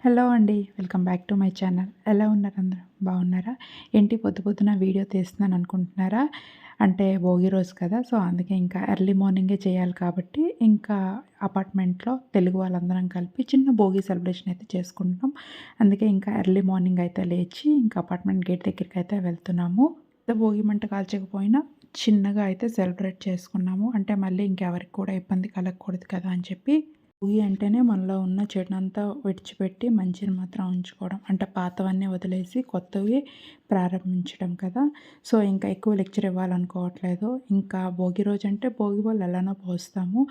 Hello అండి. Welcome back to my channel. ఎలా ఉన్నారు అందరూ? బాగున్నారా? ఏంటి పొద్దు పొద్దున వీడియో తీస్తున్నాను అనుకుంటున్నారా? అంటే భోగి రోజు కదా! సో, అందుకే ఇంకా ఎర్లీ మార్నింగే చేయాలి కాబట్టి, ఇంకా అపార్ట్మెంట్‌లో తెలుగు వాళ్ళందరం కలిపి చిన్న భోగి సెలబ్రేషన్ అయితే చేసుకుంటున్నాం. అందుకే ఇంకా ఎర్లీ మార్నింగ్ అయితే లేచి, ఇంకా అపార్ట్మెంట్ గేట్ దగ్గరికైతే వెళ్తున్నాము. భోగి మంట కాల్చకపోయినా చిన్నగా అయితే సెలబ్రేట్ చేసుకున్నాము. అంటే మళ్ళీ ఇంకెవరికి కూడా ఇబ్బంది కలగకూడదు కదా అని చెప్పి పొయ్యి అంటేనే మనలో ఉన్న చెడునంతా విడిచిపెట్టి మంచిని మాత్రం ఉంచుకోవడం. అంటే పాతవన్నీ వదిలేసి కొత్తవి ప్రారంభించడం కదా! సో, ఇంకా ఎక్కువ లెక్చర్ ఇవ్వాలనుకోవట్లేదు. ఇంకా భోగి రోజంటే భోగి పళ్ళు ఎలానో పోస్తాము.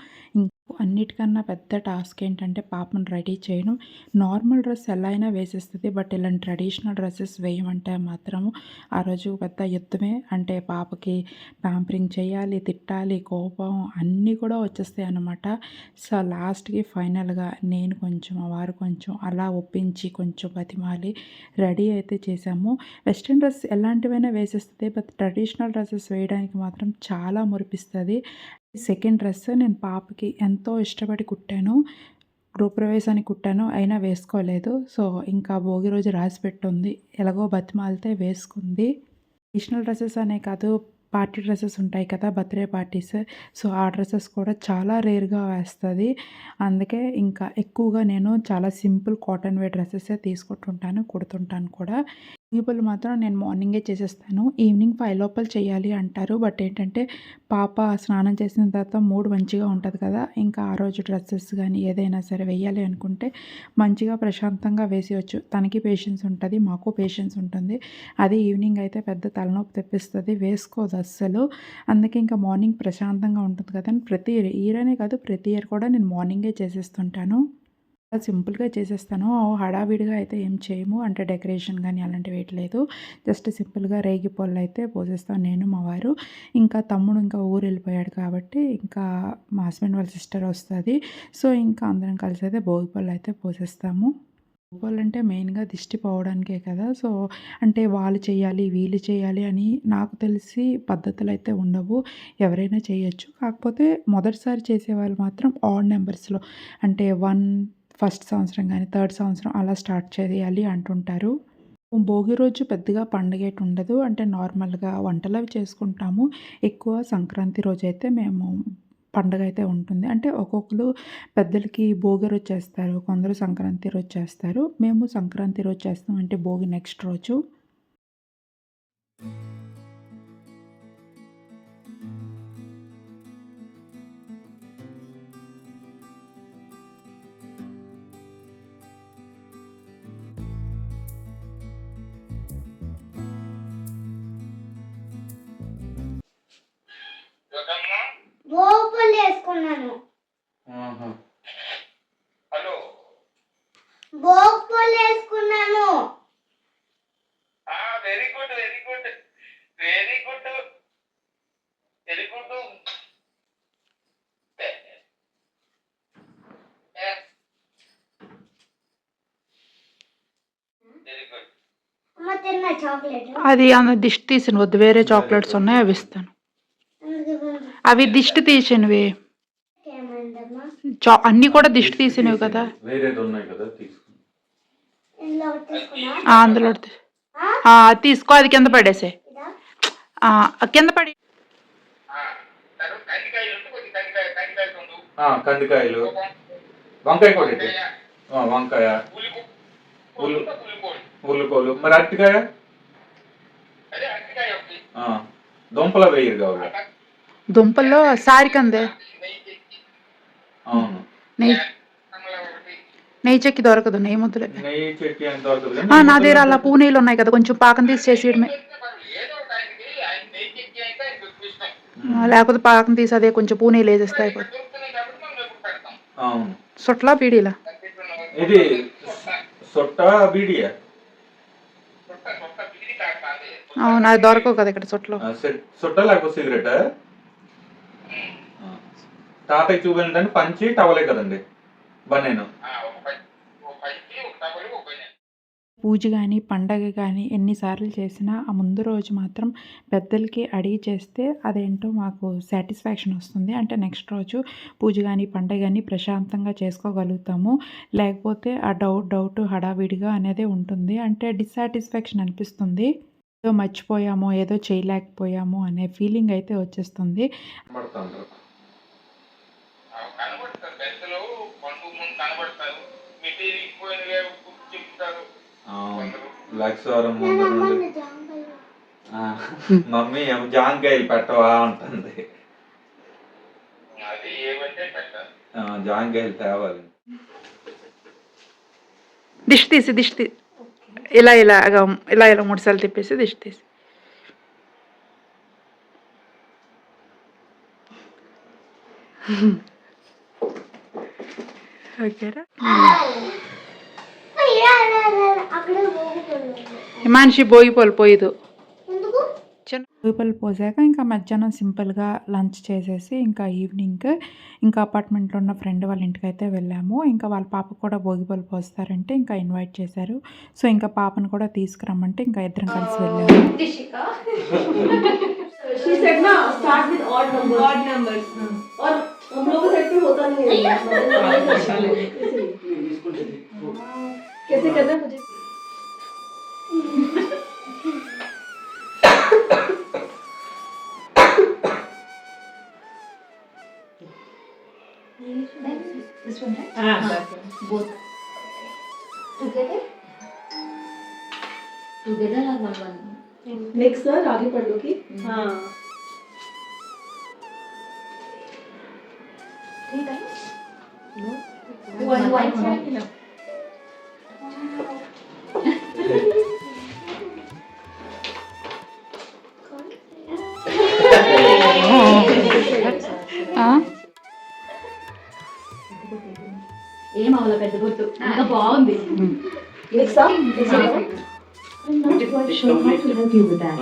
అన్నిటికన్నా పెద్ద టాస్క్ ఏంటంటే పాపను రెడీ చేయడం. నార్మల్ డ్రెస్ ఎలా అయినా వేసేస్తది. బట్ ఇలాంటి ట్రెడిషనల్ డ్రెసెస్ వేయమంటే మాత్రము ఆ రోజు పెద్ద యుద్ధమే. అంటే పాపకి ప్యాంపరింగ్ చేయాలి, తిట్టాలి, కోపం అన్నీ కూడా వచ్చేస్తాయన్నమాట. సో, లాస్ట్‌కి ఫైనల్‌గా నేను కొంచెం, మా వారు కొంచెం అలా ఒప్పించి కొంచెం బతిమాలి రెడీ అయితే చేశాము. వెస్ట్రన్ డ్రెస్ ఎలాంటివైనా వేసేస్తది. బట్ ట్రెడిషనల్ డ్రెసెస్ వేయడానికి మాత్రం చాలా మురిపిస్తది. సెకండ్ డ్రెస్ నేను పాపకి ఎంతో ఇష్టపడి కుట్టాను. గృహప్రవేశానికి కుట్టాను. అయినా వేసుకోలేదు. సో, ఇంకా భోగి రోజు రాసిపెట్టుంది. ఎలాగో బతిమాలితే వేసుకుంది. ట్రెడిషనల్ డ్రెసెస్ అనే కాదు, పార్టీ డ్రెసెస్ ఉంటాయి కదా! Birthday parties. సో, ఆ డ్రెసెస్ కూడా చాలా రేర్‌గా వేస్తది. అందుకే ఇంకా ఎక్కువగా నేను చాలా సింపుల్ కాటన్ వేర్ డ్రెసెసే తీసుకుంటుంటాను, కుడుతుంటాను కూడా. పళ్ళు మాత్రం నేను మార్నింగే చేసేస్తాను. ఈవినింగ్ 5 లోపల చేయాలి అంటారు. బట్ ఏంటంటే పాప స్నానం చేసిన తర్వాత మూడ్ మంచిగా ఉంటది కదా! ఇంకా ఆ రోజు డ్రెసెస్ గానీ ఏదైనా సరే వెయ్యాలి అనుకుంటే మంచిగా ప్రశాంతంగా వేసేయొచ్చు. తనకి పేషెన్స్ ఉంటది. మాకు పేషెన్స్ ఉంటుంది. అదే ఈవినింగ్ అయితే పెద్ద తలనొప్పి తెప్పిస్తది. వేసుకోదు అస్సలు. అందుకే ఇంకా మార్నింగ్ ప్రశాంతంగా ఉంటుంది కదా అని ప్రతి ఇయర్ అనే కాదు, ప్రతి ఇయర్ కూడా నేను మార్నింగే చేసేస్తుంటాను. సింపుల్‌గా చేసేస్తాను. హడావిడిగా అయితే ఏం చేయము. అంటే డెకరేషన్ గానీ అలాంటివి వేయట్లేదు. జస్ట్ సింపుల్‌గా రేగి పళ్ళైతే పోసేస్తాం నేను, మా వారు. ఇంకా తమ్ముడు ఇంకా ఊరెళ్ళిపోయాడు కాబట్టి, ఇంకా మా హస్బెండ్ వాళ్ళ సిస్టర్ వస్తది. సో, ఇంకా అందరం కలిసి అయితే భోగి పళ్ళైతే పోసేస్తాము. భోగి పళ్ళంటే మెయిన్‌గా దిష్టి పోవడానికే కదా! సో, అంటే వాళ్ళు చేయాలి, వీళ్ళు చేయాలి అని నాకు తెలిసి పద్ధతులైతే ఉండవు. ఎవరైనా చేయొచ్చు. కాకపోతే మొదటిసారి చేసేవాళ్ళు మాత్రం ఆడ్ నంబర్స్‌లో అంటే 1 ఫస్ట్ సంవత్సరం గానీ, థర్డ్ సంవత్సరం అలా స్టార్ట్ చేయాలి అంటుంటారు. భోగి రోజు పెద్దగా పండగేటి ఉండదు. అంటే నార్మల్‌గా వంటలవి చేసుకుంటాము. ఎక్కువ సంక్రాంతి రోజైతే మేము పండగైతే ఉంటుంది. అంటే ఒక్కొక్కళ్ళు పెద్దలకి భోగి రోజు చేస్తారు. కొందరు సంక్రాంతి రోజు చేస్తారు. మేము సంక్రాంతి రోజు చేస్తాం. అంటే భోగి నెక్స్ట్ రోజు. భోగిపళ్ళేసుకున్నాను. ఆహా! హలో! భోగిపళ్ళేసుకున్నాను. Very good. Very good. Very good. Very good. Very good. అమ్మ తిన్నా చాక్లెట్. అది ఆమె దిష్టి తీసినవద్దు. వేరే చాక్లెట్స్ ఉన్నాయి అవి ఇస్తాను. అవి దిష్టి తీసినవి. ఏమైందమ్మా? అన్నీ కూడా దిష్టి తీసినవి కదా! వేరేది ఉన్నాయి కదా తీసుకో. ఇందులో ఒకటి తీసుకున్నా? అందులో ఆ? తీసుకో, అది కింద పడేసేయి. ఇదా? కింద పడి కందికాయలు ఉంటే కొద్ది కందికాయలు ఉండు. కందికాయలు, వంకాయ కూడా ఇటు. వంకాయ, ఉల్లికోలు, మరి అరటికాయ, అదే అరటికాయ ఒకటి. దుంపలు వేయరు కావాలి. దుంపల్లో సారికందే అవును, నెయ్యి ఒకటి. నెయ్యి చెక్కి దొరకదు. నెయ్యి ముద్దలే. నెయ్యి చెక్కి ఎంత అవుతుంది? నా దగ్గర అలా పూనీలు ఉన్నాయి కదా, కొంచెం పాకం తీసి చేసేయడమే. ఏదో ఒకటి ఆయనకి ఆయన నెయ్యి చెక్కి అయితే ఆయనకు ఇష్టం. లేకపోతే పాకం తీసి అదే కొంచెం పూనీలు వేసేస్తే అయిపోతుంది. దొరుకుతున్నాయి కాబట్టి మనం ఎప్పుడు పెడతాం. అవును, సొట్లా పీడీలా ఇది సొట్ట బీడియా. అవును, అది దొరకవు కదా ఇక్కడ సొట్లో. సొట్ట లేకపోతే సిగరెట్. తాతయ్య చూపించండి. పంచి టవలే కదండి బనేను. పూజ కానీ పండగ కానీ ఎన్నిసార్లు చేసినా ఆ ముందు రోజు మాత్రం పెద్దలకి అడిగి చేస్తే అదేంటో మాకు సాటిస్ఫాక్షన్ వస్తుంది. అంటే నెక్స్ట్ రోజు పూజ కానీ పండగ కానీ ప్రశాంతంగా చేసుకోగలుగుతాము. లేకపోతే ఆ డౌట్ హడావిడిగా అనేదే ఉంటుంది. అంటే డిస్సాటిస్ఫాక్షన్ అనిపిస్తుంది. ఏదో మర్చిపోయామో ఏదో చేయలేకపోయాము అనే ఫీలింగ్ అయితే వచ్చేస్తుంది. పడుతుండ్రు. కనబడతారు పెద్దలు పండుగ ముందు కనబడతారు. మెటీరియల్ పోయినవే చెప్తారు కొందరు. లక్షవారం ముందు నుండి మమ్మీ ఏమో జాంకాయలు పెట్టవా ఉంటుంది. అది ఏమంటే పెట్టారు. జాంకాయలు తేవాలి. దిష్టి తీసి ఇలా 3 సార్లు తిప్పేసి దిష్టి తీసి ఓకేరా. మనిషి భోగిపళ్ళు పోయిదు భోగిపళ్ళు పోసాక ఇంకా మధ్యాహ్నం సింపుల్గా లంచ్ చేసేసి ఇంకా ఈవినింగ్ ఇంకా అపార్ట్మెంట్లో ఉన్న ఫ్రెండ్ వాళ్ళ ఇంటికి అయితే వెళ్ళాము. ఇంకా వాళ్ళ పాపకు కూడా భోగిపళ్ళు పోస్తారంటే ఇంకా ఇన్వైట్ చేశారు. సో ఇంకా పాపను కూడా తీసుకురమ్మంటే ఇంకా ఇద్దరం కలిసి వెళ్ళాము. She said ना start with odd numbers और हम लोग के साइड पे होता नहीं है कैसे करना है मुझे This one, right? Both. Together or one? Next sir आगे पढ़ लो कि हाँ One side. ఏం అవ్వాలి పెద్ద గుర్తు ఇంకా బాగుంది. नेक्स्ट आप I'm not quite sure how to help you with that.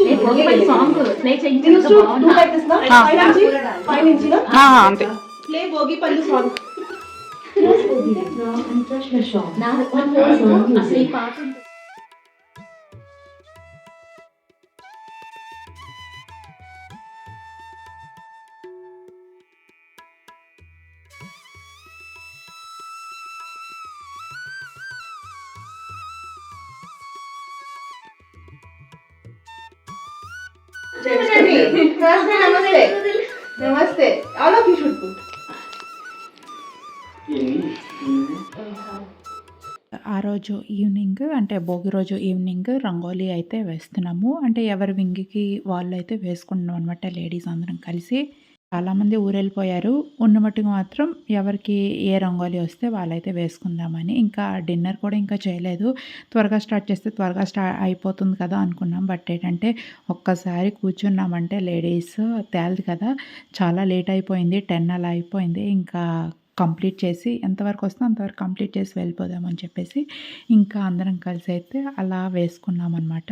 నేను భోగిపల్లి సాంగ్ ప్లే You చేయించిన used to do బాగుంది. like this ना 5 inch ना అంతే play bogi pallu song yes bogi and touch her shop నా అసలు ఈ పాట ఉంది. नमस्ते नमस्ते all of you should put ఆ రోజు ఈవినింగ్ అంటే భోగి రోజు ఈవినింగ్ రంగోలీ అయితే వేస్తున్నాము. అంటే ఎవరి వింగికి వాళ్ళు అయితే వేసుకుంటున్నాం అనమాట. లేడీస్ అందరం కలిసి చాలామంది ఊరెళ్ళిపోయారు. ఉన్న మట్టుకు మాత్రం ఎవరికి ఏ రంగోలీ వస్తే వాళ్ళైతే వేసుకుందామని. ఇంకా డిన్నర్ కూడా ఇంకా చేయలేదు. త్వరగా స్టార్ట్ చేస్తే త్వరగా అయిపోతుంది కదా అనుకున్నాం. బట్ ఏంటంటే ఒక్కసారి కూర్చున్నామంటే లేడీస్ తేలదు కదా, చాలా లేట్ అయిపోయింది. 10 అలా అయిపోయింది. ఇంకా కంప్లీట్ చేసి ఎంతవరకు వస్తుందో అంతవరకు కంప్లీట్ చేసి వెళ్ళిపోదామని చెప్పేసి ఇంకా అందరం కలిసి అయితే అలా వేసుకున్నామన్నమాట.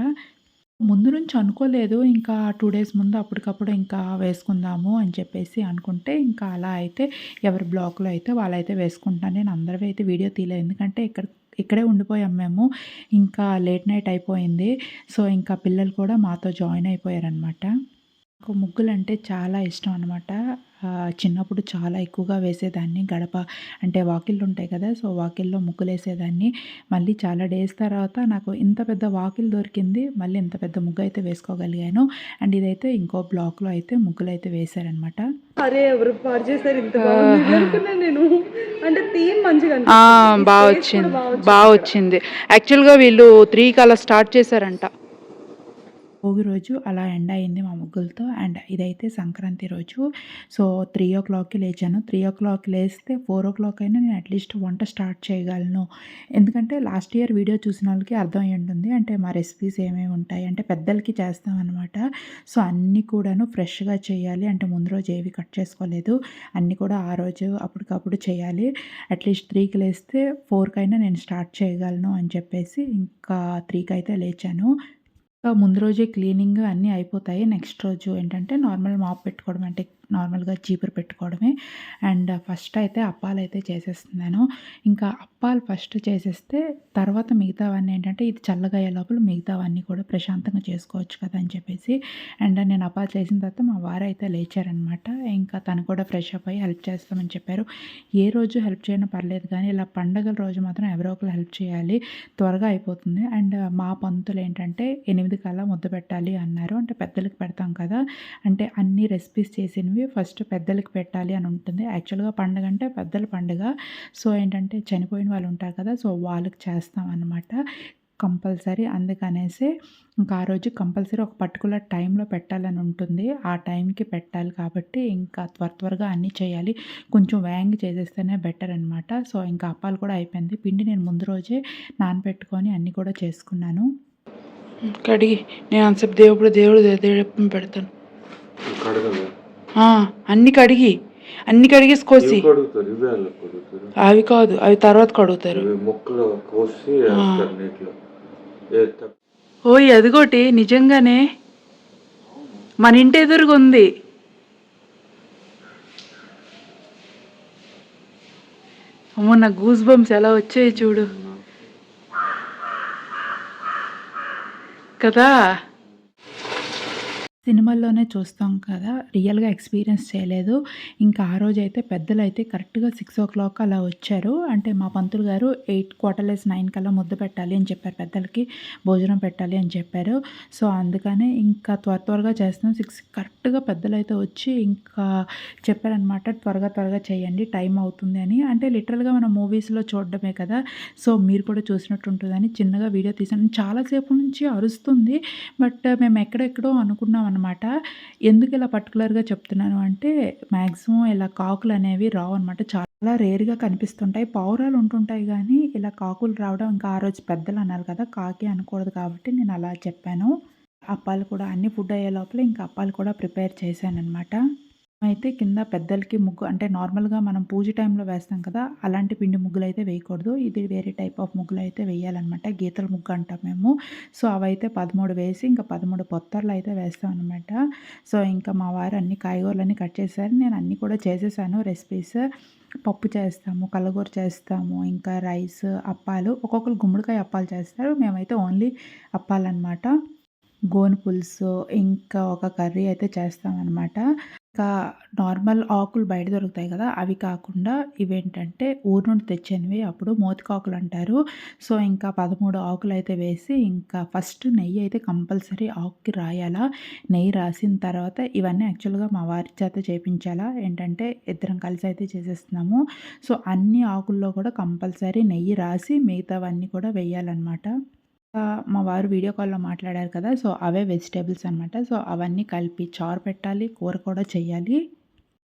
ముందు నుంచి అనుకోలేదు. ఇంకా 2 డేస్ ముందు అప్పటికప్పుడు ఇంకా వేసుకుందాము అని చెప్పేసి అనుకుంటే ఇంకా అలా అయితే ఎవరి బ్లాక్‌లో అయితే వాళ్ళైతే వేసుకుంటున్నారు. నేను అందరివి అయితే వీడియో తీయలేదు. ఎందుకంటే ఇక్కడే ఉండిపోయాం మేము. ఇంకా లేట్ నైట్ అయిపోయింది. సో ఇంకా పిల్లలు కూడా మాతో జాయిన్ అయిపోయారనమాట. నాకు ముగ్గులంటే చాలా ఇష్టం అనమాట. చిన్నప్పుడు చాలా ఎక్కువగా వేసేదాన్ని. గడప అంటే వాకిళ్ళు ఉంటాయి కదా, సో వాకిల్లో ముగ్గులేసేదాన్ని. మళ్ళీ చాలా డేస్ తర్వాత నాకు ఇంత పెద్ద వాకిలు దొరికింది. మళ్ళీ ఇంత పెద్ద ముగ్గు అయితే వేసుకోగలిగాను. అండ్ ఇదైతే ఇంకో బ్లాక్‌లో అయితే ముగ్గులైతే వేశారనమాట. అరే ఎవరు పాడు చేశారు ఇంత బాగుంది అనుకున్నా నేను. అంటే థీమ్ మంచిగా బాగా వచ్చింది. యాక్చువల్గా వీళ్ళు 3కి అలా స్టార్ట్ చేశారంట. భోగి రోజు అలా ఎండ్ అయింది మా ముగ్గులతో. అండ్ ఇదైతే సంక్రాంతి రోజు. సో 3:00కి లేచాను. 3:00కి లేస్తే 4:00 అయినా నేను అట్లీస్ట్ వంట స్టార్ట్ చేయగలను. ఎందుకంటే లాస్ట్ ఇయర్ వీడియో చూసిన వాళ్ళకి అర్థమై ఉంటుంది. అంటే మా రెసిపీస్ ఏమేమి ఉంటాయి అంటే పెద్దలకి చేస్తామన్నమాట. సో అన్నీ కూడాను ఫ్రెష్గా చేయాలి. అంటే ముందు రోజు ఏవి కట్ చేసుకోలేదు. అన్నీ కూడా ఆ రోజు అప్పటికప్పుడు చేయాలి. అట్లీస్ట్ 3కి లేస్తే 4కి అయినా నేను స్టార్ట్ చేయగలను అని చెప్పేసి ఇంకా 3కి అయితే లేచాను. ముందు రోజే క్లీనింగ్ అన్నీ అయిపోతాయి. నెక్స్ట్ రోజు ఏంటంటే నార్మల్ మాప్ పెట్టుకోవడం, అంటే నార్మల్గా చీపురు పెట్టుకోవడమే. అండ్ ఫస్ట్ అయితే అప్పాలైతే చేసేస్తున్నాను. ఇంకా అప్పాలు ఫస్ట్ చేసేస్తే తర్వాత మిగతావన్నీ ఏంటంటే ఇది చల్లగా అయ్యే లోపల మిగతావన్నీ కూడా ప్రశాంతంగా చేసుకోవచ్చు కదా అని చెప్పేసి. అండ్ నేను అప్పాలు చేసిన తర్వాత మా వారైతే లేచారనమాట. ఇంకా తను కూడా ఫ్రెష్ అప్ అయ్యి హెల్ప్ చేస్తామని చెప్పారు. ఏ రోజు హెల్ప్ చేయడం పర్లేదు కానీ ఇలా పండగల రోజు మాత్రం ఎవరో ఒకరు హెల్ప్ చేయాలి, త్వరగా అయిపోతుంది. అండ్ మా పంతులు ఏంటంటే 8 కల్లా ముద్ద పెట్టాలి అన్నారు. అంటే పెద్దలకి పెడతాం కదా, అంటే అన్ని రెసిపీస్ చేసినవి ఫస్ట్ పెద్దలకి పెట్టాలి అని ఉంటుంది. యాక్చువల్గా పండుగ అంటే పెద్దల పండుగ. సో ఏంటంటే చనిపోయిన వాళ్ళు ఉంటారు కదా, సో వాళ్ళకి చేస్తాం అన్నమాట కంపల్సరీ. అందుకనేసి ఇంకా ఆ రోజు కంపల్సరీ ఒక పర్టికులర్ టైంలో పెట్టాలని ఉంటుంది. ఆ టైంకి పెట్టాలి కాబట్టి ఇంకా త్వరగా అన్నీ చేయాలి. కొంచెం వేగంగా చేసేస్తేనే బెటర్ అనమాట. సో ఇంకా అప్పాలు కూడా అయిపోయింది. పిండి నేను ముందు రోజే నానబెట్టుకొని అన్నీ కూడా చేసుకున్నాను. కడిగి నేను అంతసేపు దేవుడు పెడతాను. అన్ని కడిగేసి కోసి అవి కాదు, అవి తర్వాత కడుగుతారు. ఓయ్ అదిగోటి నిజంగానే మన ఇంటి ఎదురుగా ఉంది. అమ్మో నా గూస్ బంప్స్ ఎలా వచ్చాయి చూడు కదా. సినిమాల్లోనే చూస్తాం కదా, రియల్గా ఎక్స్పీరియన్స్ చేయలేదు. ఇంకా ఆ రోజైతే పెద్దలైతే కరెక్ట్గా 6 అలా వచ్చారు. అంటే మా పంతులు గారు 8:45 కల్లా ముద్ద పెట్టాలి అని చెప్పారు, పెద్దలకి భోజనం పెట్టాలి అని చెప్పారు. సో అందుకనే ఇంకా త్వరగా చేస్తున్నాం. 6 కరెక్ట్గా పెద్దలైతే వచ్చి ఇంకా చెప్పారనమాట, త్వరగా చేయండి టైం అవుతుంది అని. అంటే లిటరల్గా మనం మూవీస్లో చూడడమే కదా, సో మీరు కూడా చూసినట్టు ఉంటుందని చిన్నగా వీడియో తీసాను. చాలాసేపు నుంచి అరుస్తుంది, బట్ మేము ఎక్కడెక్కడో అనుకున్నాం అనమాట. ఎందుకు ఇలా పర్టికులర్గా చెప్తున్నాను అంటే మ్యాక్సిమం ఇలా కాకులు అనేవి రావు అనమాట. చాలా రేర్గా కనిపిస్తుంటాయి. పావురాలు ఉంటుంటాయి కానీ ఇలా కాకులు రావడం, ఇంకా ఆ రోజు పెద్దలు అన్నారు కదా, కాకి అనకూడదు కాబట్టి నేను అలా చెప్పాను. అప్పాలు కూడా అన్ని ఫుడ్ అయ్యే లోపల ఇంకా అప్పాలు కూడా ప్రిపేర్ చేశానన్నమాట. అయితే కింద పెద్దలకి ముగ్గు అంటే నార్మల్గా మనం పూజ టైంలో వేస్తాం కదా, అలాంటి పిండి ముగ్గులు అయితే వేయకూడదు. ఇది వేరే టైప్ ఆఫ్ ముగ్గులు అయితే వేయాలన్నమాట. గీతల ముగ్గు అంటాం మేము. సో అవైతే 13 వేసి ఇంకా 13 పొత్తర్లు అయితే వేస్తాం అనమాట. సో ఇంకా మా వారు అన్ని కాయగూరలన్నీ కట్ చేశారు. నేను అన్నీ కూడా చేసేసాను రెసిపీస్. పప్పు చేస్తాము, కలగూర చేస్తాము, ఇంకా రైస్, అప్పాలు. ఒక్కొక్కరు గుమ్మడికాయ అప్పాలు చేస్తారు, మేమైతే ఓన్లీ అప్పాలన్నమాట. గోను పులుసు, ఇంకా ఒక కర్రీ అయితే చేస్తామన్నమాట. ఇంకా నార్మల్ ఆకులు బయట దొరుకుతాయి కదా, అవి కాకుండా ఇవేంటంటే ఊరు నుండి తెచ్చినవి, అప్పుడు మోతికాకులు అంటారు. సో ఇంకా 13 ఆకులు అయితే వేసి ఇంకా ఫస్ట్ నెయ్యి అయితే కంపల్సరీ ఆకుకి రాయాలా. నెయ్యి రాసిన తర్వాత ఇవన్నీ యాక్చువల్గా మా వారి చేత చేయించాలా. ఏంటంటే ఇద్దరం కలిసి అయితే చేసేస్తున్నాము. సో అన్ని ఆకుల్లో కూడా కంపల్సరీ నెయ్యి రాసి మిగతావన్నీ కూడా వేయాలన్నమాట. మా వారు వీడియో కాల్‌లో మాట్లాడారు కదా, సో అవే వెజిటబుల్స్ అనమాట. సో అవన్నీ కలిపి చారు పెట్టాలి, కూర కూడా చెయ్యాలి.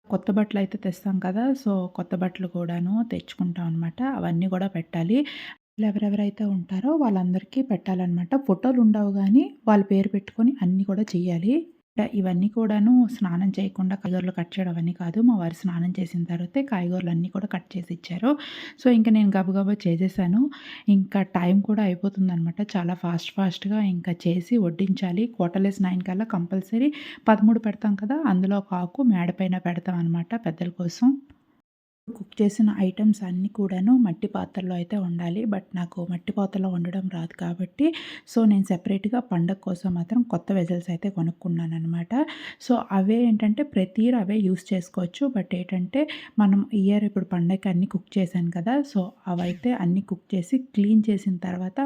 కొత్త బట్టలైతే తెస్తాం కదా, సో కొత్త బట్టలు కూడాను తెచ్చుకుంటాం అనమాట. అవన్నీ కూడా పెట్టాలి. ఎవరెవరైతే ఉంటారో వాళ్ళందరికీ పెట్టాలన్నమాట. ఫోటోలు ఉండవు గానీ వాళ్ళ పేరు పెట్టుకొని అన్నీ కూడా చెయ్యాలి. ఇవన్నీ కూడాను స్నానం చేయకుండా కాయగూరలు కట్ చేయడం అవన్నీ కాదు. మా వారు స్నానం చేసిన తర్వాతే కాయగూరలన్నీ కూడా కట్ చేసి ఇచ్చారు. సో ఇంక నేను గబగబా చేసేసాను. ఇంకా టైం కూడా అయిపోతుందనమాట. చాలా ఫాస్ట్‌గా ఇంకా చేసి వడ్డించాలి. 9:15 కల్లా కంపల్సరీ 13 పెడతాం కదా, అందులో ఒక ఆకు మేడ పైన పెడతాం అనమాట పెద్దల కోసం. కుక్ చేసిన ఐటెమ్స్ అన్నీ కూడాను మట్టి పాత్రలో అయితే వండాలి. బట్ నాకు మట్టి పాత్రలో వండడం రాదు కాబట్టి సో నేను సెపరేట్‌గా పండగ కోసం మాత్రం కొత్త వెజల్స్ అయితే కొనుక్కున్నాననమాట. సో అవే ఏంటంటే ప్రతి ఇయర్ అవే యూజ్ చేసుకోవచ్చు. బట్ ఏంటంటే మనం ఇయర్ ఇప్పుడు పండగకి అన్నీ కుక్ చేశాను కదా, సో అవైతే అన్నీ కుక్ చేసి క్లీన్ చేసిన తర్వాత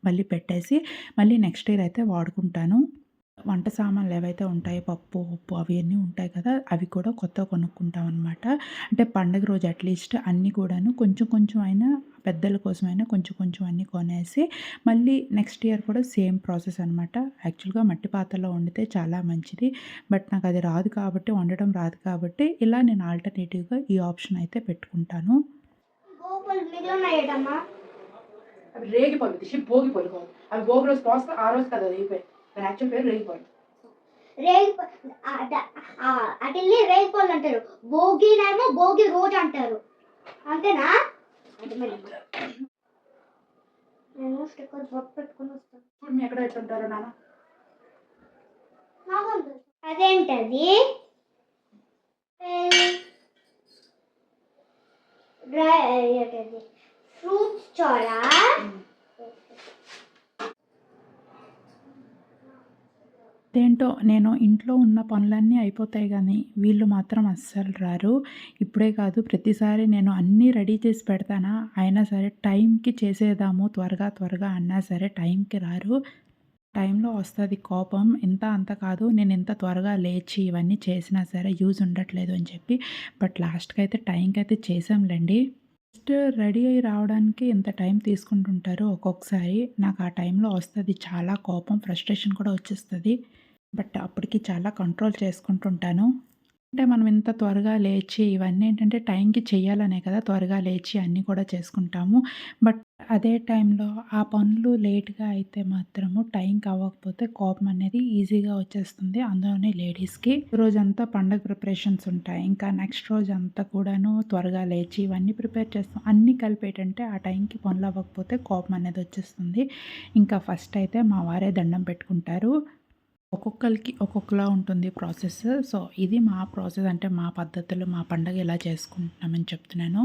మళ్ళీ పెట్టేసి మళ్ళీ నెక్స్ట్ ఇయర్ అయితే వాడుకుంటాను. వంట సామాన్లు ఏవైతే ఉంటాయో పప్పు, ఉప్పు అవన్నీ ఉంటాయి కదా, అవి కూడా కొత్తవి కొనుక్కుంటాం అనమాట. అంటే పండుగ రోజు అట్లీస్ట్ అన్నీ కూడాను కొంచెం అయినా పెద్దల కోసమైనా కొంచెం అన్నీ కొనేసి మళ్ళీ నెక్స్ట్ ఇయర్ కూడా సేమ్ ప్రాసెస్ అనమాట. యాక్చువల్‌గా మట్టి పాత్రలో వండితే చాలా మంచిది. బట్ నాకు అది రాదు కాబట్టి, వండడం రాదు కాబట్టి ఇలా నేను ఆల్టర్‌నేటివ్‌గా ఈ ఆప్షన్ అయితే పెట్టుకుంటాను. అవి రేగిపళ్ళు దిషి భోగిపళ్ళు కాదు. అవి భోగి రోజు కోస్తే ఆ రోజు కదా రేగిపోయాయి. దాని యాక్చువల్ పేరు రేగిపళ్ళు. అటిల్ని రేగిపళ్ళు అంటారు, భోగినేమో భోగి రోజు అంటారు. అంతేనా? నేను స్టిక్కర్ బొట్టు పెట్టుకుని వస్తాను. ఇప్పుడు మీ ఎక్కడ పెట్టుంటారో నాన్న? అదేంటది? డ్రై ఫ్రూట్స్ చోరా ఏంటో నేను ఇంట్లో ఉన్న పనులన్నీ అయిపోతాయి కానీ వీళ్ళు మాత్రం అస్సలు రారు. ఇప్పుడే కాదు ప్రతిసారి నేను అన్నీ రెడీ చేసి పెడతానా, అయినా సరే టైంకి చేసేద్దాము త్వరగా అన్నా సరే టైంకి రారు. టైంలో వస్తుంది కోపం. ఇంత అంత కాదు, నేను ఇంత త్వరగా లేచి ఇవన్నీ చేసినా సరే యూజ్ ఉండట్లేదు అని చెప్పి. బట్ లాస్ట్కి అయితే టైంకి అయితే చేసాంలేండి. జస్ట్ రెడీ అయ్యి రావడానికి ఇంత టైం తీసుకుంటుంటారు ఒక్కొక్కసారి. నాకు ఆ టైంలో వస్తుంది చాలా కోపం, ఫ్రస్ట్రేషన్ కూడా వచ్చేస్తుంది. బట్ అప్పటికి చాలా కంట్రోల్ చేసుకుంటుంటాను. అంటే మనం ఇంత త్వరగా లేచి ఇవన్నీ ఏంటంటే టైంకి చేయాలనే కదా త్వరగా లేచి అన్నీ కూడా చేసుకుంటాము. బట్ అదే టైంలో ఆ పనులు లేట్గా అయితే మాత్రము టైంకి అవ్వకపోతే కోపం అనేది ఈజీగా వచ్చేస్తుంది. అందులోనే లేడీస్కి రోజంతా పండగ ప్రిపరేషన్స్ ఉంటాయి. ఇంకా నెక్స్ట్ రోజు అంతా కూడాను త్వరగా లేచి ఇవన్నీ ప్రిపేర్ చేస్తాం. అన్నీ కలిపి ఏంటంటే ఆ టైంకి పనులు అవ్వకపోతే కోపం అనేది వచ్చేస్తుంది. ఇంకా ఫస్ట్ అయితే మా వారే దండం పెట్టుకుంటారు. ఒక్కొక్కరికి ఒక్కొక్కలా ఉంటుంది ప్రాసెస్. సో ఇది మా ప్రాసెస్, అంటే మా పద్ధతులు, మా పండగ ఎలా చేసుకుంటున్నామని చెప్తున్నాను.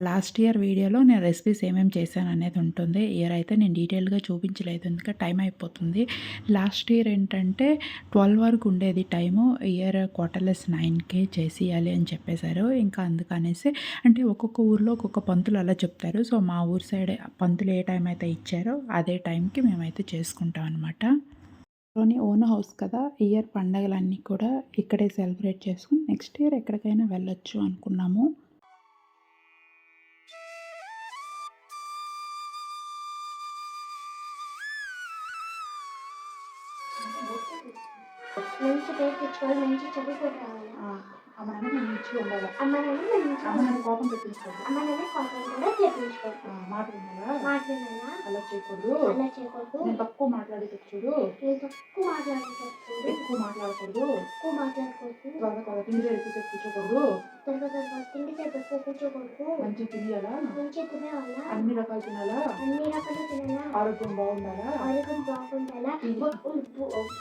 లాస్ట్ ఇయర్ వీడియోలో నేను రెసిపీస్ ఏమేమి చేశాను అనేది ఉంటుంది. ఇయర్ అయితే నేను డీటెయిల్గా చూపించలేదు ఎందుకంటే టైం అయిపోతుంది. లాస్ట్ ఇయర్ ఏంటంటే 12 వరకు ఉండేది టైము. ఇయర్ 9:15కే చేసేయాలి అని చెప్పేశారు. ఇంకా అందుకనేసి అంటే ఒక్కొక్క ఊర్లో ఒక్కొక్క పంతులు అలా చెప్తారు. సో మా ఊరు సైడ్ పంతులు ఏ టైం అయితే ఇచ్చారో అదే టైంకి మేమైతే చేసుకుంటాం అనమాట. లోని ఓన్ హౌస్ కదా, ఇయర్ పండగలన్నీ కూడా ఇక్కడే సెలబ్రేట్ చేసుకుని నెక్స్ట్ ఇయర్ ఎక్కడికైనా వెళ్ళొచ్చు అనుకున్నాము. మంచి పేరు తెచ్చుకోవాలి, మంచి చదువుకోవాలి రావాలి. అమ్మ మంచిగా ఉండాలి. అమ్మని అమ్మ కోపం పెట్టించుకోవాలి. అమ్మని కాపం కూడా తెప్పించుకోవాలి. మాట వినాలా, మాట్లాడాలా అలా చేయకూడదు. అలా చేయకూడదు. నేను తక్కువ మాట్లాడేది చూడు, నేను తక్కువ మాట్లాడకూడదు. ఎక్కువ మాట్లాడకూడదు. ఎక్కువ మాట్లాడకూడదు. త్వరగా తిండి ఎక్కువసేపు కూర్చోకూడదు. త్వరగా తిండి సేపు ఎక్కువ కూర్చోకూడదు. మంచి తినాలా, మంచి తినాలా, అన్ని రకాలు తినాలా, అన్ని రకాలు తినాలా, ఆరోగ్యం బాగుండాలా, ఆరోగ్యం బాగుండాలా.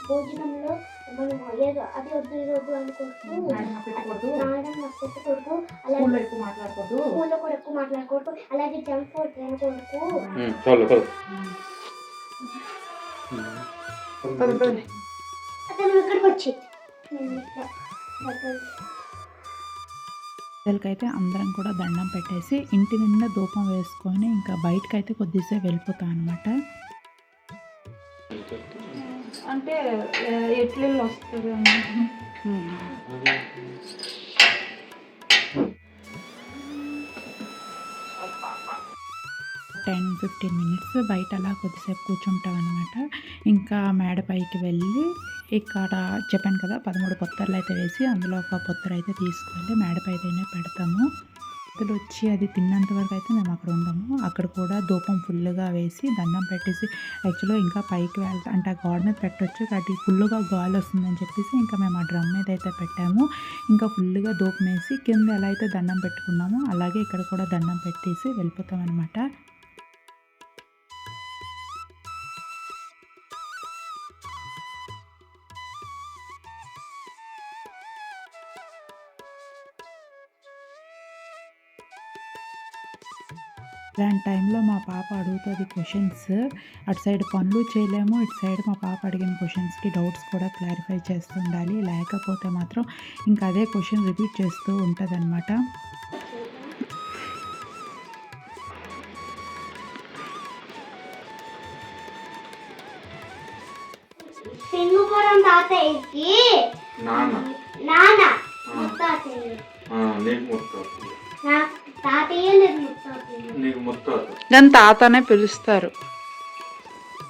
భోజనంలో మనం ఏదో అది వద్దు ఇది వద్దు అనుకోవద్దు. పెట్టకూడదు. నాయడం నాకు పెట్టకూడదు. అలాగే స్కూల్లో ఎక్కువ మాట్లాడకూడదు. స్కూల్లో కూడా ఎక్కువ మాట్లాడకూడదు. అలాగే జంక్ ఫుడ్ తినకూడదు. అతను ఇక్కడికి వచ్చి నేను ఇట్లా పిల్లలకైతే అందరం కూడా దండం పెట్టేసి ఇంటి నిండా ధూపం వేసుకొని ఇంకా బయటకైతే కొద్దిసేపు వెళ్ళిపోతాం అనమాట. అంటే ఎట్లా వస్తుంది 10-15 మినిట్స్ బయట అలా కొద్దిసేపు కూర్చుంటాం అనమాట. ఇంకా మేడ పైకి వెళ్ళి ఇక్కడ చెప్పాను కదా 13 పొత్తర్లు అయితే వేసి అందులో ఒక పొత్తర అయితే తీసుకెళ్ళి మేడపై అయితేనే పెడతాము. అసలు వచ్చి అది తిన్నంత వరకు అయితే మేము అక్కడ ఉండము. అక్కడ కూడా ధూపం ఫుల్గా వేసి దండం పెట్టేసి యాక్చువల్గా ఇంకా పైకి వెళ్తా అంటే ఆ గాడ్ మీద పెట్టవచ్చు కాబట్టి ఫుల్గా గాలి వస్తుందని చెప్పేసి ఇంకా మేము ఆ డ్రమ్ మీద అయితే పెట్టాము. ఇంకా ఫుల్గా ధూపం వేసి కింద ఎలా అయితే దండం పెట్టుకున్నామో అలాగే ఇక్కడ కూడా దండం పెట్టేసి వెళ్ళిపోతాం అనమాట. ఇలాంటి టైంలో మా పాప అడుగుతుంది క్వశ్చన్స్. అటు సైడ్ పనులు చేయలేము, ఇటు సైడ్ మా పాప అడిగిన క్వశ్చన్స్కి డౌట్స్ కూడా క్లారిఫై చేస్తూ ఉండాలి. లేకపోతే మాత్రం ఇంకా అదే క్వశ్చన్ రిపీట్ చేస్తూ ఉంటుంది అనమాట. సింగుపురం తాతయ్యకి నాన్న ముత్తాతయ్య, నాకు తాతయ్య లేదు ముత్తాతయ్య. దాని తాతనే పిలుస్తారు,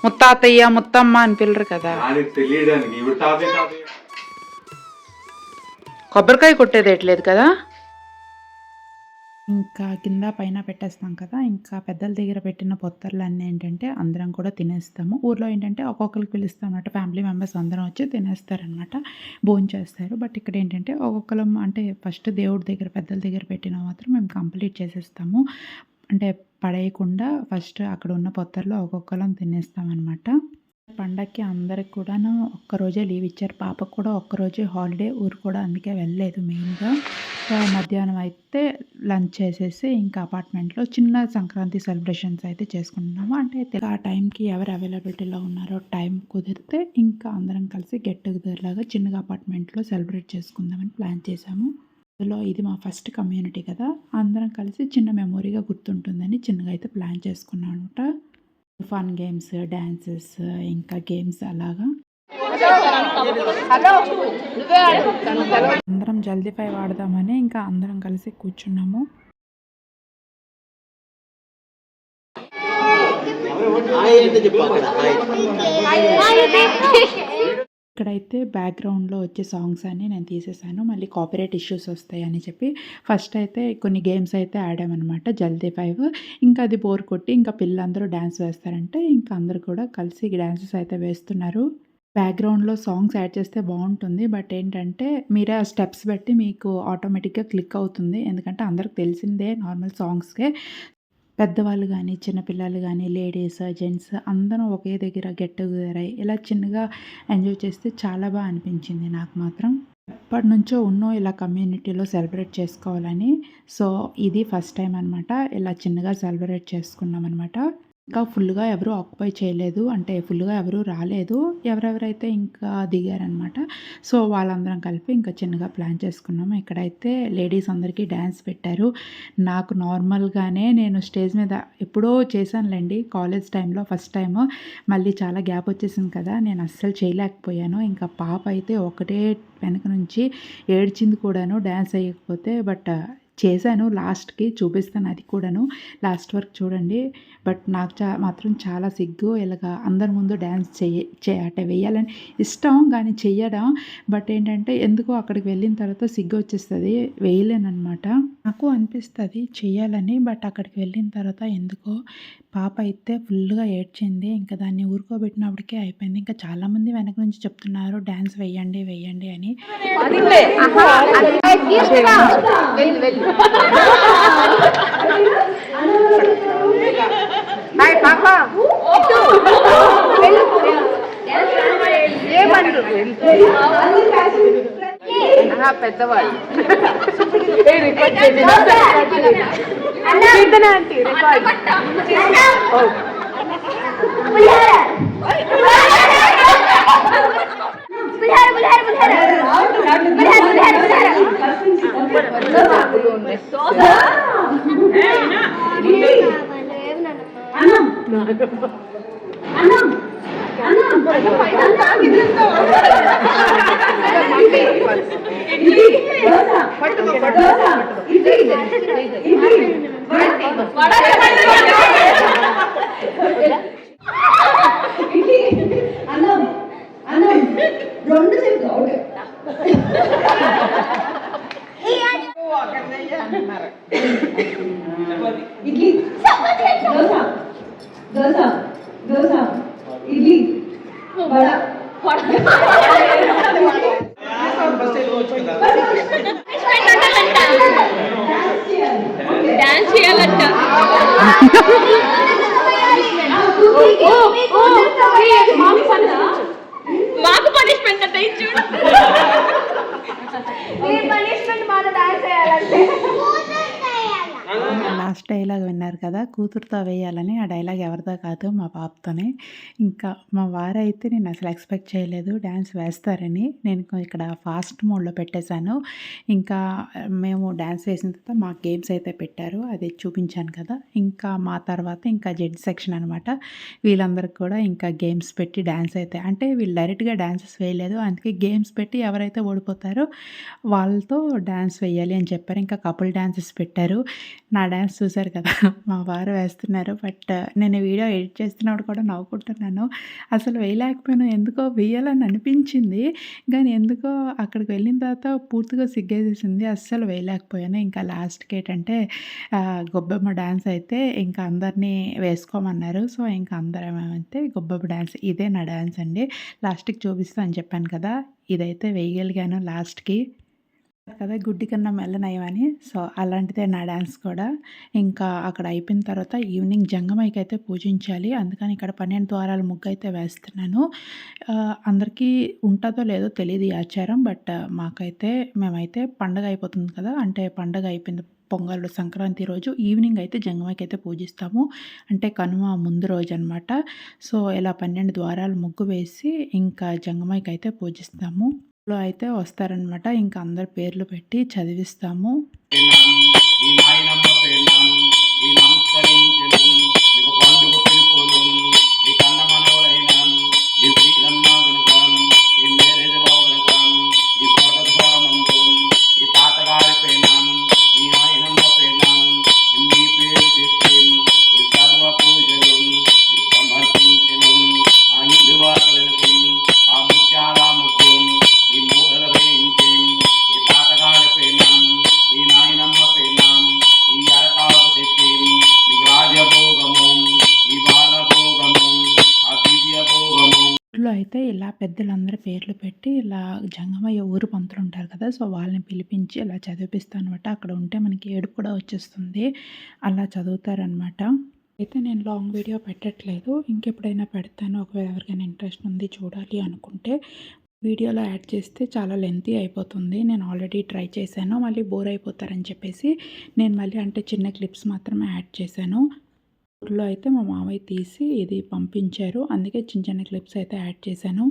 ముత్తాతయ్య ముత్తమ్మ అని పిల్లరు కదా. తెలియడానికి కొబ్బరికాయ కొట్టేది ఎట్లేదు కదా. ఇంకా కింద పైన పెట్టేస్తాం కదా. ఇంకా పెద్దల దగ్గర పెట్టిన పొత్తర్లు అన్నీ ఏంటంటే అందరం కూడా తినేస్తాము. ఊర్లో ఏంటంటే ఒక్కొక్కరికి పిలుస్తాం అన్నమాట, ఫ్యామిలీ మెంబర్స్ అందరం వచ్చి తినేస్తారనమాట, భోజనం చేస్తారు. బట్ ఇక్కడ ఏంటంటే ఒక్కొక్కరం అంటే ఫస్ట్ దేవుడి దగ్గర పెద్దల దగ్గర పెట్టిన మాత్రం మేము కంప్లీట్ చేసేస్తాము. అంటే పడేయకుండా ఫస్ట్ అక్కడ ఉన్న పొత్తర్లో ఒక్కొక్కరం తినేస్తాం అనమాట. పండగకి అందరికి కూడాను ఒక్కరోజే లీవ్ ఇచ్చారు. పాపకు కూడా ఒక్కరోజే హాలిడే, ఊరు కూడా అందుకే వెళ్ళలేదు మెయిన్గా. ఇంకా మధ్యాహ్నం అయితే లంచ్ చేసేసి ఇంకా అపార్ట్మెంట్‌లో చిన్న సంక్రాంతి సెలబ్రేషన్స్ అయితే చేసుకుంటున్నాము. అంటే ఆ టైంకి ఎవరు అవైలబిలిటీలో ఉన్నారో టైం కుదిరితే ఇంకా అందరం కలిసి గెట్ టుగెదర్ లాగా చిన్నగా అపార్ట్మెంట్‌లో సెలబ్రేట్ చేసుకుందామని ప్లాన్ చేశాము. అందులో ఇది మా ఫస్ట్ కమ్యూనిటీ కదా! అందరం కలిసి చిన్న మెమొరీగా గుర్తుంటుందని చిన్నగా అయితే ప్లాన్ చేసుకున్నాం అనమాట. ఫన్ గేమ్స్, డాన్సెస్ ఇంకా గేమ్స్ అలాగా. అందరం జల్దీ 5 ఆడదామని ఇంకా అందరం కలిసి కూర్చున్నాము. ఇక్కడైతే బ్యాక్‌గ్రౌండ్‌లో వచ్చే సాంగ్స్ అన్నీ నేను తీసేసాను. మళ్ళీ కాపీరైట్ ఇష్యూస్ వస్తాయని చెప్పి ఫస్ట్ అయితే కొన్ని గేమ్స్ అయితే ఆడామనమాట. జల్దీ 5 ఇంకా అది బోర్ కొట్టి ఇంకా పిల్లలందరూ డాన్స్ వేస్తారంటే ఇంకా అందరూ కూడా కలిసి డాన్సెస్ అయితే వేస్తున్నారు. బ్యాక్‌గ్రౌండ్‌లో సాంగ్స్ యాడ్ చేస్తే బావుంటుంది. బట్ ఏంటంటే మీరే ఆ స్టెప్స్ బట్టి మీకు ఆటోమేటిక్‌గా క్లిక్ అవుతుంది. ఎందుకంటే అందరికి తెలిసిందే నార్మల్ సాంగ్స్‌కే. పెద్దవాళ్ళు గానీ, చిన్నపిల్లలు గానీ, లేడీస్, జెంట్స్ అందరం ఒకే దగ్గర గెట్ టుగెదర్ అయ్యి ఇలా చిన్నగా ఎంజాయ్ చేస్తే చాలా అనిపించింది నాకు మాత్రం. ఎప్పటినుంచో ఇలా కమ్యూనిటీలో సెలబ్రేట్ చేసుకోవాలని. సో, ఇది ఫస్ట్ టైం అనమాట. ఇలా చిన్నగా సెలబ్రేట్ చేసుకున్నామనమాట. ఇంకా ఫుల్‌గా ఎవరు ఆక్యుపై చేయలేదు. అంటే ఫుల్‌గా ఎవరు రాలేదు. ఎవరెవరైతే ఇంకా దిగారనమాట. సో, వాళ్ళందరం కలిపి ఇంకా చిన్నగా ప్లాన్ చేసుకున్నాము. ఇక్కడైతే లేడీస్ అందరికీ డాన్స్ పెట్టారు. నాకు నార్మల్‌గానే నేను స్టేజ్ మీద ఎప్పుడో చేశానులెండి కాలేజ్ టైంలో ఫస్ట్ టైము. మళ్ళీ చాలా గ్యాప్ వచ్చేసింది కదా! నేను అస్సలు చేయలేకపోయాను. ఇంకా పాప అయితే ఒకటే వెనక నుంచి ఏడ్చింది కూడాను డాన్స్ ఎయ్యకపోతే. బట్ చేశాను లాస్ట్‌కి చూపిస్తాను అది కూడాను. లాస్ట్ వరకు చూడండి. బట్ నాకు మాత్రం చాలా సిగ్గు ఇలాగా అందరి ముందు డాన్స్ అంటే వేయాలని ఇష్టం కానీ చెయ్యడం. బట్ ఏంటంటే ఎందుకో అక్కడికి వెళ్ళిన తర్వాత సిగ్గు వచ్చేస్తది. వేయలేననమాట. నాకు అనిపిస్తది చెయ్యాలని. బట్ అక్కడికి వెళ్ళిన తర్వాత ఎందుకో పాప అయితే ఫుల్‌గా ఏడ్చింది. ఇంకా దాన్ని ఊరుకోబెట్టినప్పటికే అయిపోయింది. ఇంకా చాలామంది వెనక నుంచి చెప్తున్నారు డాన్స్ వెయ్యండి, వెయ్యండి అని. పెద్దవాళ్ళు ఇడ్లీ దోశ దోశ ఇడ్లీ వడ డాన్స్ చేయాలంట. మాకు పనిష్మెంట్ అంటే చూడు. లాస్ట్ డైలాగ్ విన్నారు కదా! కూతురుతో వేయాలని. ఆ డైలాగ్ ఎవరిదో కాదు మా పాపతోనే. ఇంకా మా వారైతే నేను అసలు ఎక్స్‌పెక్ట్ చేయలేదు డాన్స్ వేస్తారని. నేను ఇక్కడ ఫాస్ట్ మోడ్‌లో పెట్టేశాను. ఇంకా మేము డాన్స్ వేసిన తర్వాత మాకు గేమ్స్ అయితే పెట్టారు. అది చూపించాను కదా! ఇంకా మా తర్వాత ఇంకా జెంట్స్ సెక్షన్ అనమాట. వీళ్ళందరికి కూడా ఇంకా గేమ్స్ పెట్టి డాన్స్ అయితే అంటే వీళ్ళు డైరెక్ట్‌గా డాన్సెస్ వేయలేదు. అందుకే గేమ్స్ పెట్టి ఎవరైతే ఓడిపోతారో వాళ్ళతో డాన్స్ వేయాలి అని చెప్పారు. ఇంకా కపుల్ డాన్సెస్ పెట్టారు. నా డాన్స్ చూసారు కదా! మా వారు వేస్తున్నారు. బట్ నేను వీడియో ఎడిట్ చేస్తున్నప్పుడు కూడా నవ్వుకుంటున్నాను. అసలు వేయలేకపోయాను. ఎందుకో వేయాలని అనిపించింది. కానీ ఎందుకో అక్కడికి వెళ్ళిన తర్వాత పూర్తిగా సిగ్గేసేసింది. అస్సలు వేయలేకపోయాను. ఇంకా లాస్ట్‌కి ఏంటంటే గొబ్బెమ్మ డాన్స్ అయితే ఇంకా అందరినీ వేసుకోమన్నారు. సో, ఇంకా అందరం అయితే గొబ్బెమ్మ డాన్స్ ఇదే నా డాన్స్ అండి. లాస్ట్‌కి చూపిస్తా అని చెప్పాను కదా! ఇదైతే వేయగలిగాను లాస్ట్‌కి. కదా గుడ్డి కన్నా మెల్లనయమని. సో, అలాంటిదే నా డాన్స్ కూడా. ఇంకా అక్కడ అయిపోయిన తర్వాత ఈవినింగ్ జంగమైకైతే పూజించాలి. అందుకని ఇక్కడ 12 ద్వారాల ముగ్గైతే వేస్తున్నాను. అందరికీ ఉంటదో లేదో తెలీదు ఈ ఆచారం. బట్ మేమైతే పండగ అయిపోతుంది కదా! అంటే పండగ అయిపోయింది. పొంగల్ సంక్రాంతి రోజు ఈవినింగ్ అయితే జంగమైకైతే పూజిస్తాము. అంటే కనుమ ముందు రోజనమాట. సో, ఇలా 12 ద్వారాల ముగ్గు వేసి ఇంకా జంగమైకైతే పూజిస్తాము. లో అయితే వస్తారనమాట. ఇంకా అందరి పేర్లు పెట్టి చదివిస్తాము. ఈ నాయనమ్మ పేర్నం ఈ నమస్కరించెను మీకు పండుగ పిలుపులం ఈ కన్న మనవలైనం ఈ శ్రీరమ్మ గణకం ఈ మేరేజ్ బాబు గణకం ఈ స్వర్గద్వారమందుం ఈ తాతగారి పేర్నం ఈ నాయనమ్మ పేర్నం మీ పేరు చెప్పి ఈ సర్వ పూజలు మీకు సమర్పించెను ఆ ఇల్లు వాకలకి ఆ ముత్యాల ముగ్గు ఈ మూడల వేయించి ఈ తాతగారి పేర్నం ఈ నాయనమ్మ పేర్నం ఈ అరకాకు తెచ్చి మీకు రాజభోగము ఈ బాలభోగము ఆ దివ్య భోగము. ఊర్లో అయితే ఇలా పెద్దలందరి పేర్లు పెట్టి ఇలా జంగమయ్య ఊరు పంతులు ఉంటారు కదా! సో, వాళ్ళని పిలిపించి ఇలా చదివిపిస్తానమాట. అక్కడ ఉంటే మనకి ఏడుపు కూడా వచ్చేస్తుంది. అలా చదువుతారనమాట. అయితే నేను లాంగ్ వీడియో పెట్టట్లేదు. ఇంకెప్పుడైనా పెడతాను. ఒకవేళ ఎవరికైనా ఇంట్రెస్ట్ ఉంది చూడాలి అనుకుంటే వీడియోలో యాడ్ చేస్తే చాలా లెంతీ అయిపోతుంది. నేను ఆల్రెడీ ట్రై చేశాను. మళ్ళీ బోర్ అయిపోతారని చెప్పేసి నేను మళ్ళీ అంటే చిన్న క్లిప్స్ మాత్రమే యాడ్ చేశాను. ఊర్లో అయితే మా మామయ్య తీసి ఇది పంపించారు. అందుకే చిన్న చిన్న క్లిప్స్ అయితే యాడ్ చేశాను.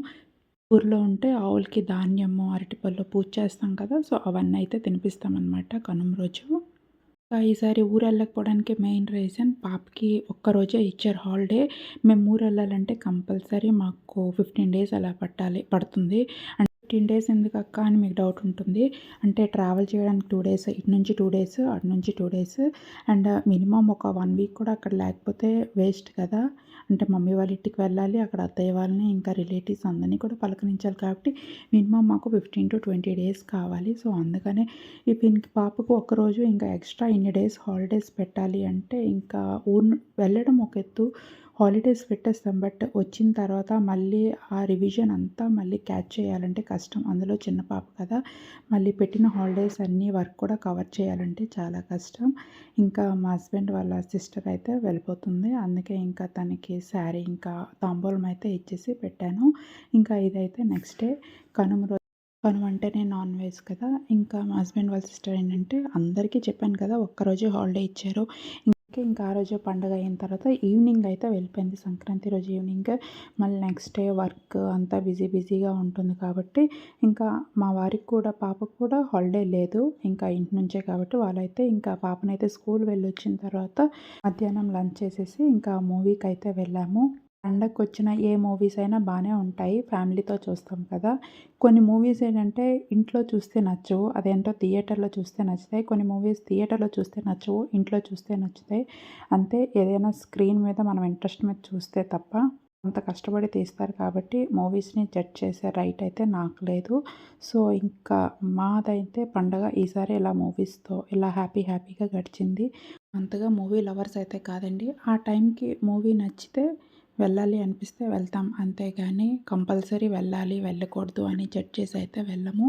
ఊర్లో ఉంటే ఆవులకి ధాన్యము, అరటిపళ్ళు పూజ చేస్తాం కదా! సో, అవన్నీ అయితే తినిపిస్తామన్నమాట కనుమ రోజు. ఈసారి ఊరు వెళ్ళకపోవడానికి మెయిన్ రీజన్ పాపకి ఒక్కరోజే ఇచ్చారు హాలిడే. మేము ఊరు వెళ్ళాలంటే కంపల్సరీ మాకు 15 డేస్ అలా పడుతుంది. అంటే 15 డేస్ ఎందుకు అక్క అని మీకు డౌట్ ఉంటుంది. అంటే ట్రావెల్ చేయడానికి 2 డేస్, ఇటు నుంచి 2 డేస్, అటు నుంచి 2 డేస్ అండ్ మినిమమ్ ఒక 1 వీక్ కూడా అక్కడ లేకపోతే వేస్ట్ కదా! అంటే మమ్మీ వాళ్ళ ఇంటికి వెళ్ళాలి. అక్కడ అత్తయ్య వాళ్ళని ఇంకా రిలేటివ్స్ అందరినీ కూడా పలకరించాలి కాబట్టి మినిమమ్ మాకు 15 to 20 డేస్ కావాలి. సో, అందుకనే దీనికి పాపకు ఒక్కరోజు ఇంకా ఎక్స్ట్రా ఇన్ని డేస్ హాలిడేస్ పెట్టాలి అంటే ఇంకా వెళ్ళడం ఒక ఎత్తు, హాలిడేస్ పెట్టేస్తాం. బట్ వచ్చిన తర్వాత మళ్ళీ ఆ రివిజన్ అంతా మళ్ళీ క్యాచ్ చేయాలంటే కష్టం. అందులో చిన్న పాప కదా! మళ్ళీ పెట్టిన హాలిడేస్ అన్నీ వర్క్ కూడా కవర్ చేయాలంటే చాలా కష్టం. ఇంకా మా హస్బెండ్ వాళ్ళ సిస్టర్ అయితే వెళ్ళిపోతుంది. అందుకే ఇంకా తనకి శారీ ఇంకా తాంబూలం అయితే ఇచ్చేసి పెట్టాను. ఇంకా ఇదైతే నెక్స్ట్ డే కనుమ అంటేనే నాన్ వెజ్ కదా! ఇంకా మా హస్బెండ్ వాళ్ళ సిస్టర్ ఏంటంటే అందరికీ చెప్పాను కదా! ఒక్కరోజే హాలిడే ఇచ్చారు. ఇంకా ఆ రోజు పండుగ అయిన తర్వాత ఈవినింగ్ అయితే వెళ్ళిపోయింది. సంక్రాంతి రోజు ఈవినింగ్. మళ్ళీ నెక్స్ట్ డే వర్క్ అంతా బిజీగా ఉంటుంది కాబట్టి ఇంకా మా వారికి కూడా పాపకు కూడా హాలిడే లేదు. ఇంకా ఇంటి నుంచే కాబట్టి వాళ్ళైతే ఇంకా పాపనైతే స్కూల్ వెళ్ళొచ్చిన తర్వాత మధ్యాహ్నం లంచ్ చేసేసి ఇంకా మూవీకి అయితే వెళ్ళాము. పండగకొచ్చిన ఏ మూవీస్ అయినా బాగానే ఉంటాయి. ఫ్యామిలీతో చూస్తాం కదా! కొన్ని మూవీస్ ఏంటంటే ఇంట్లో చూస్తే నచ్చవు. అదేంటో థియేటర్లో చూస్తే నచ్చుతాయి. కొన్ని మూవీస్ థియేటర్లో చూస్తే నచ్చవు. ఇంట్లో చూస్తే నచ్చుతాయి. అంతే ఏదైనా స్క్రీన్ మీద మనం ఇంట్రెస్ట్ మీద చూస్తే తప్ప అంత కష్టపడి తీస్తారు కాబట్టి మూవీస్ని జడ్జ్ చేసే రైట్ అయితే నాకు లేదు. సో, ఇంకా మాదైతే పండగ ఈసారి ఇలా మూవీస్తో ఇలా హ్యాపీగా గడిచింది. అంతగా మూవీ లవర్స్ అయితే కాదండి. ఆ టైంకి మూవీ నచ్చితే వెళ్ళాలి అనిపిస్తే వెళ్తాం. అంతేగాని కంపల్సరీ వెళ్ళాలి, వెళ్ళకూడదు అని జడ్జ్ చేసి అయితే వెళ్ళము.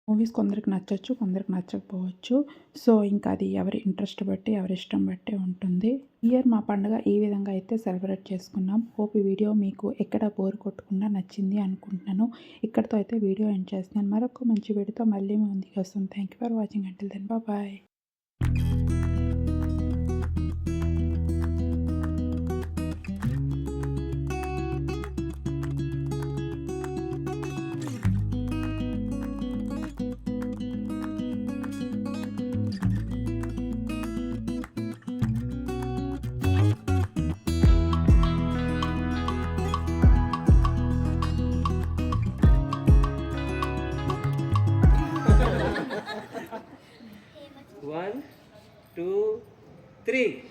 మూవీస్ కొందరికి నచ్చచ్చు, కొందరికి నచ్చకపోవచ్చు. సో, ఇంకా అది ఎవరి ఇంట్రెస్ట్ బట్టి, ఎవరి ఇష్టం బట్టి ఉంటుంది. ఇయర్ మా పండుగ ఈ విధంగా అయితే సెలబ్రేట్ చేసుకున్నాం. హోప్ ఈ వీడియో మీకు ఎక్కడ బోర్ కొట్టకుండా నచ్చింది అనుకుంటున్నాను. ఇక్కడితో అయితే వీడియో ఎండ్ చేస్తున్నాను. మరొక మంచి వీడియోతో మళ్ళీ ముందుకు వస్తాం. Thank you for watching. Until then bye. One, two, three.